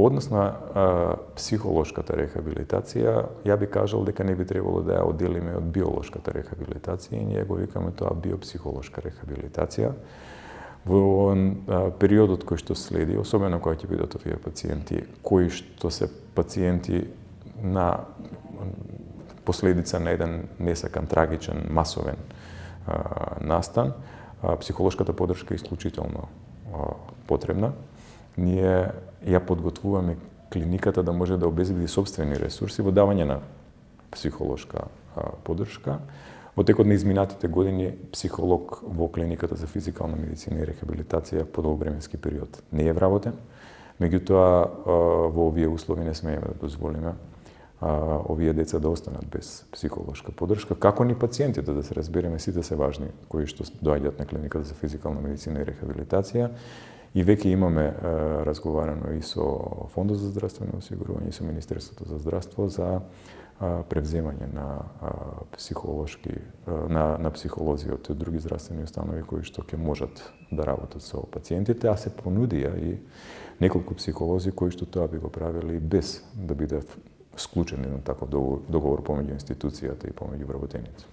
однос на психолошката рехабилитација, ја би кажал дека не би требало да ја одделиме од биолошката рехабилитација и ние го викаме тоа биопсихолошка рехабилитација. Во периодот кој што следи, особено кога ќе бидат овие пациенти, кои што се пациенти на последица на еден несакан, трагичен, масовен настан, психолошката поддршка е исклучително потребна. Ние ја подготвуваме клиниката да може да обезбеди собствени ресурси во давање на психолошка поддршка. Во текот на изминатите години психолог во клиниката за физикална медицина и рехабилитација по долг временски период не е вработен. Меѓутоа, во овие услови не смееме да дозволиме овие деца да останат без психолошка поддршка. Како ни пациентите, да се разбереме, сите се важни кои што доаѓаат на клиниката за физикална медицина и рехабилитација. И веќе имаме разговарано и со Фондот за здравствено осигурување и со Министерството за здравство за превземање на психолози од други здравствени установи кои што ќе можат да работат со пациентите, а се понудија и неколку психолози кои што тоа би го правили без да биде склучен еден таков договор помеѓу институцијата и помеѓу вработените.